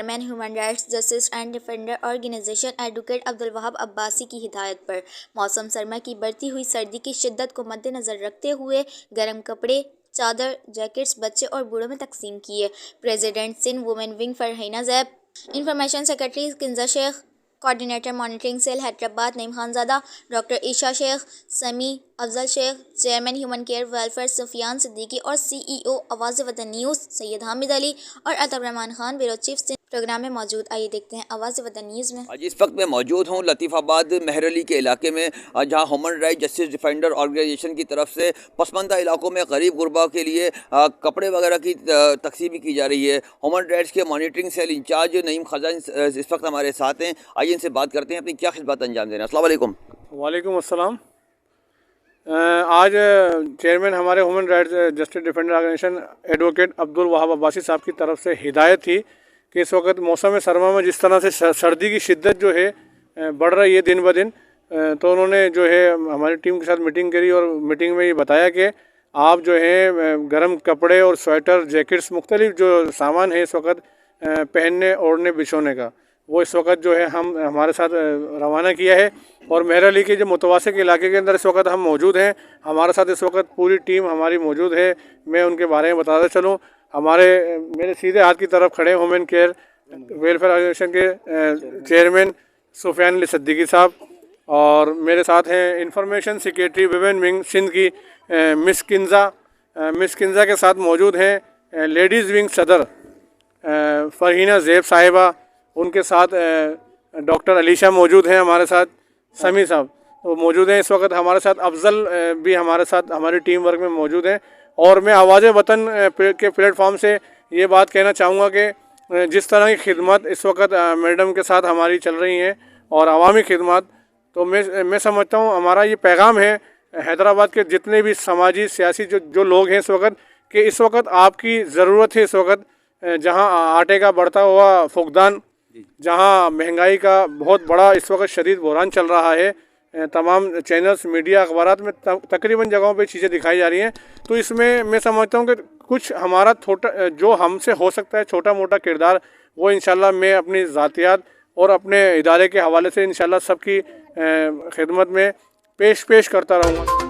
Chairman human rights justice and defender organisation advocate Abdul Wahab Abbasi की हिदायत पर मौसम सरमा की बढ़ती हुई सर्दी की शिद्दत को मद्देनजर रखते हुए गर्म कपड़े, चादर, जैकेट्स बच्चे और बूढ़ों में तकसीम किए। President Sindh women wing Farheena Zaib, information secretary Kinza Shaikh, coordinator monitoring cell Hyderabad Naeem Khanzada, doctor Esha Shaikh, Sami Afzal Shaikh, chairman human care welfare Sufiyan Siddiqui और CEO आवाज़ वतन न्यूज़ सैयद हामिद अली और Atab Rehman Khan bureau chief programme में मौजूद। आइए देखते हैं आवाज़ वतन न्यूज़ में। आज इस वक्त मैं मौजूद हूँ लतीफ़ाबाद मेहरअली के इलाके में, जहाँ human right justice defender organisation की तरफ से पसमानदा इलाकों में गरीब गुरबा के लिए कपड़े वगैरह की तकसीम की जा रही है। ह्यूमन राइट्स के monitoring cell incharge Naeem Khanzada इस वक्त हमारे साथ हैं। आइए इनसे बात करते हैं अपनी क्या खिदमत अंजाम देना। अस्सलाम वालेकुम। वालेकुम अस्सलाम। आज चेयरमैन हमारे human rights justice defender organisation advocate Abdul Wahab Abbasi साहब की तरफ से हिदायत थी कि इस वक्त मौसम सरमा में जिस तरह से सर्दी की शिद्दत जो है बढ़ रही है दिन ब दिन, तो उन्होंने जो है हमारी टीम के साथ मीटिंग करी और मीटिंग में ये बताया कि आप जो है गर्म कपड़े और स्वेटर, जैकेट्स, मुख्तलिफ जो सामान है इस वक्त पहनने, ओढ़ने, बिछोने का, वो इस वक्त जो है हम हमारे साथ रवाना किया है। और मेहरअली के जो मुतवासिक इलाके के अंदर इस वक्त हम मौजूद हैं। हमारे साथ इस वक्त पूरी टीम हमारी मौजूद है। मैं उनके बारे में बताता चलूँ। मेरे सीधे हाथ की तरफ खड़े ह्यूमन केयर वेलफेयर ऑर्गेनाइजेशन के चेयरमैन सुफियान अली सिद्दीकी साहब, और मेरे साथ हैं information secretary women wing Sindh की मिस किंजा के साथ मौजूद हैं लेडीज़ विंग सदर फरहीना ज़ैब साहिबा, उनके साथ डॉक्टर अलीशा मौजूद हैं, हमारे साथ समी साहब तो मौजूद हैं। इस वक्त हमारे साथ अफजल भी हमारे साथ हमारी टीम वर्क में मौजूद हैं। और मैं आवाज़ वतन के प्लेटफॉर्म से ये बात कहना चाहूँगा कि जिस तरह की खिदमत इस वक्त मैडम के साथ हमारी चल रही हैं और अवामी खिदमत, तो मैं समझता हूँ हमारा ये पैगाम है हैदराबाद के जितने भी समाजी सियासी जो लोग हैं इस वक्त, कि इस वक्त आपकी ज़रूरत है। इस वक्त जहाँ आटे का बढ़ता हुआ फुकदान, जहाँ महंगाई का बहुत बड़ा इस वक्त शदीद बहरान चल रहा है, तमाम चैनल्स, मीडिया, अखबारात में तकरीबन जगहों पे चीज़ें दिखाई जा रही हैं, तो इसमें मैं समझता हूँ कि कुछ हमारा छोटा जो हमसे हो सकता है छोटा मोटा किरदार, वो इंशाल्लाह मैं अपनी ज़ातियात और अपने इदारे के हवाले से इंशाल्लाह सबकी खिदमत में पेश करता रहूँगा।